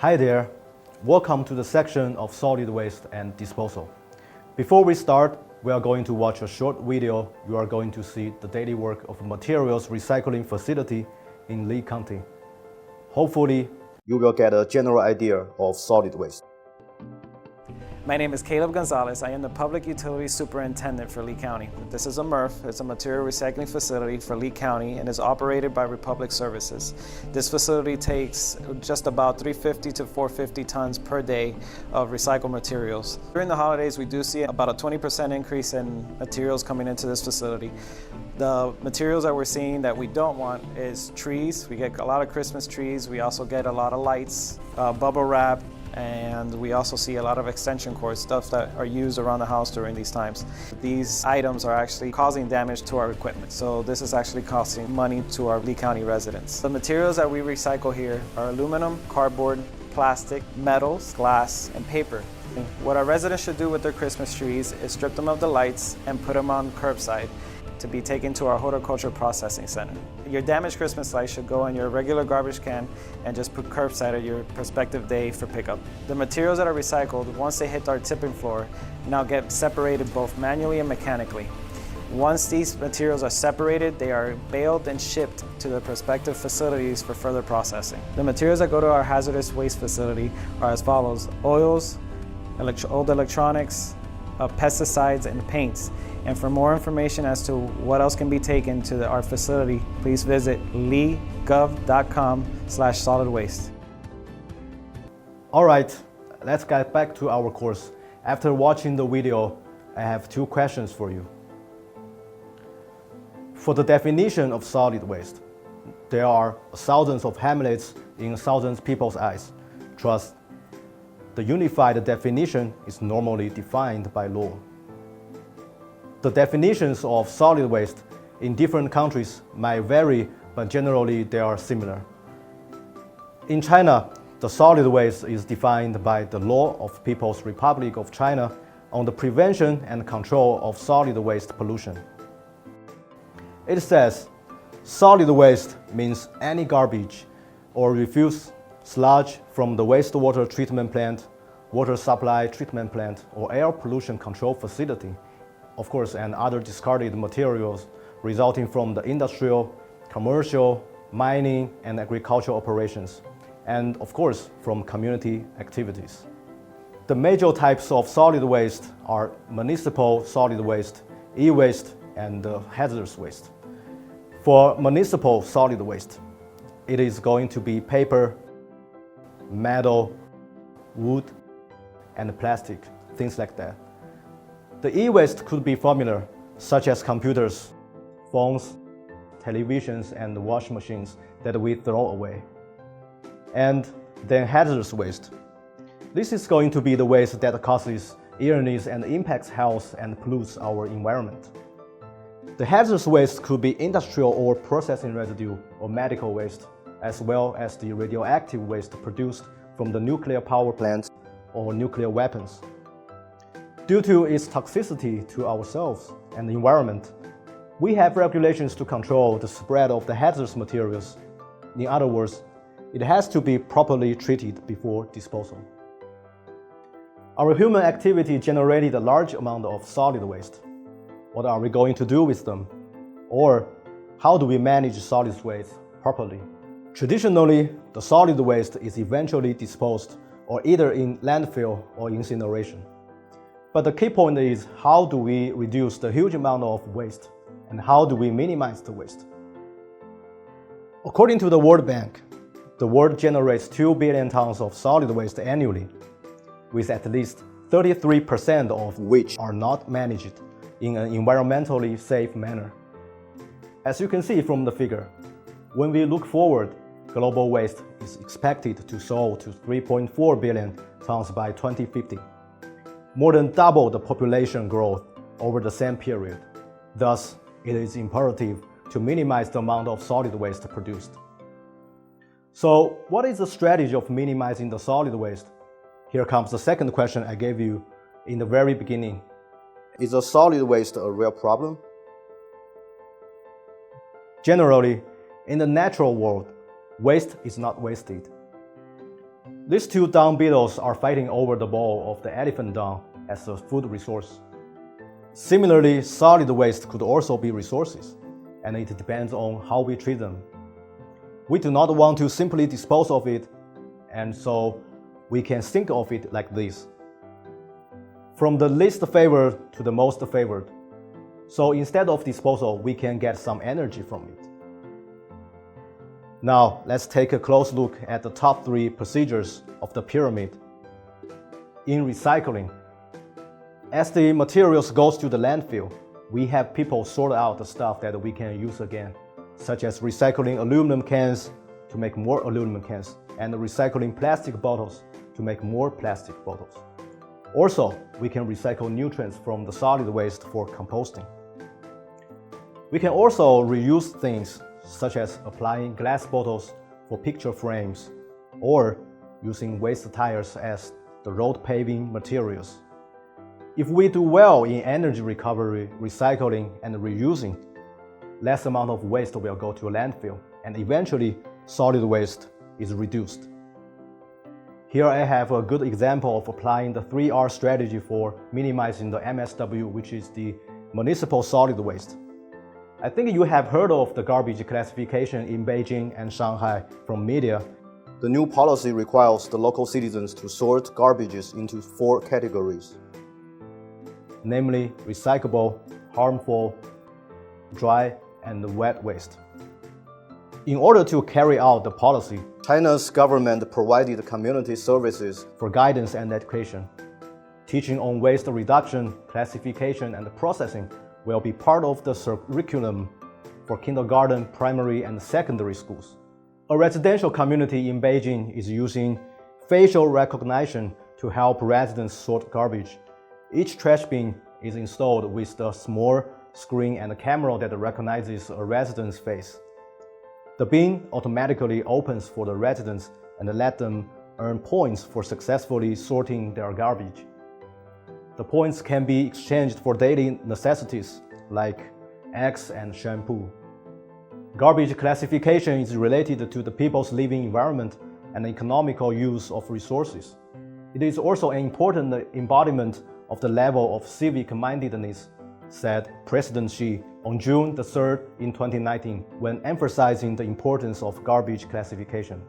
Hi there, welcome to the section of solid waste and disposal. Before we start, we are going to watch a short video. You are going to see the daily work of a materials recycling facility in Lee County. Hopefully, you will get a general idea of solid waste. My name is Caleb Gonzalez. I am the Public Utilities Superintendent for Lee County. This is a MRF. It's a material recycling facility for Lee County and is operated by Republic Services. This facility takes just about 350 to 450 tons per day of recycled materials. During the holidays, we do see about a 20% increase in materials coming into this facility. The materials that we're seeing that we don't want is trees. We get a lot of Christmas trees. We also get a lot of lights, bubble wrap, and we also see a lot of extension cords, stuff that are used around the house during these times. These items are actually causing damage to our equipment, so this is actually costing money to our Lee County residents. The materials that we recycle here are aluminum, cardboard, plastic, metals, glass, and paper. What our residents should do with their Christmas trees is strip them of the lights and put them on curbside to be taken to our horticulture processing center. Your damaged Christmas lights should go in your regular garbage can and just put curbside at your prospective day for pickup. The materials that are recycled, once they hit our tipping floor, now get separated both manually and mechanically. Once these materials are separated, they are baled and shipped to the prospective facilities for further processing. The materials that go to our hazardous waste facility are as follows: oils, old electronics, pesticides, and paints. And for more information as to what else can be taken to our facility, please visit leegov.com/solid waste. All right, let's get back to our course. After watching the video, I have two questions for you. For the definition of solid waste, there are thousands of hamlets in thousands of people's eyes. Trust, the unified definition is normally defined by law. The definitions of solid waste in different countries might vary, but generally they are similar. In China, the solid waste is defined by the Law of People's Republic of China on the prevention and control of solid waste pollution. It says, solid waste means any garbage or refuse sludge from the wastewater treatment plant, water supply treatment plant, or air pollution control facility, of course, and other discarded materials resulting from the industrial, commercial, mining, and agricultural operations, and of course, from community activities. The major types of solid waste are municipal solid waste, e-waste, and hazardous waste. For municipal solid waste, it is going to be paper, metal, wood, and plastic, things like that. The e-waste could be formula, such as computers, phones, televisions, and washing machines that we throw away. And then hazardous waste. This is going to be the waste that causes illness and impacts health and pollutes our environment. The hazardous waste could be industrial or processing residue or medical waste, as well as the radioactive waste produced from the nuclear power plants or nuclear weapons. Due to its toxicity to ourselves and the environment, we have regulations to control the spread of the hazardous materials. In other words, it has to be properly treated before disposal. Our human activity generated a large amount of solid waste. What are we going to do with them? Or how do we manage solid waste properly? Traditionally, the solid waste is eventually disposed or either in landfill or incineration. But the key point is, how do we reduce the huge amount of waste, and how do we minimize the waste? According to the World Bank, the world generates 2 billion tons of solid waste annually, with at least 33% of which are not managed in an environmentally safe manner. As you can see from the figure, when we look forward, global waste is expected to soar to 3.4 billion tons by 2050. More than double the population growth over the same period. Thus, it is imperative to minimize the amount of solid waste produced. So, what is the strategy of minimizing the solid waste? Here comes the second question I gave you in the very beginning. Is the solid waste a real problem? Generally, in the natural world, waste is not wasted. These two dung beetles are fighting over the bowl of the elephant dung as a food resource. Similarly, solid waste could also be resources, and it depends on how we treat them. We do not want to simply dispose of it, and so we can think of it like this: from the least favored to the most favored. So instead of disposal, we can get some energy from it. Now, let's take a close look at the top 3 procedures of the pyramid. In recycling, as the materials goes to the landfill, we have people sort out the stuff that we can use again, such as recycling aluminum cans to make more aluminum cans, and recycling plastic bottles to make more plastic bottles. Also, we can recycle nutrients from the solid waste for composting. We can also reuse things, such as applying glass bottles for picture frames, or using waste tires as the road paving materials. If we do well in energy recovery, recycling, and reusing, less amount of waste will go to a landfill, and eventually solid waste is reduced. Here I have a good example of applying the 3R strategy for minimizing the MSW, which is the municipal solid waste. I think you have heard of the garbage classification in Beijing and Shanghai from media. The new policy requires the local citizens to sort garbages into 4 categories, namely recyclable, harmful, dry, and wet waste. In order to carry out the policy, China's government provided community services for guidance and education. Teaching on waste reduction, classification, and processing will be part of the curriculum for kindergarten, primary, and secondary schools. A residential community in Beijing is using facial recognition to help residents sort garbage. Each trash bin is installed with a small screen and a camera that recognizes a resident's face. The bin automatically opens for the residents and let them earn points for successfully sorting their garbage. The points can be exchanged for daily necessities like eggs and shampoo. Garbage classification is related to the people's living environment and economical use of resources. It is also an important embodiment of the level of civic mindedness, said President Xi on June 3rd in 2019 when emphasizing the importance of garbage classification.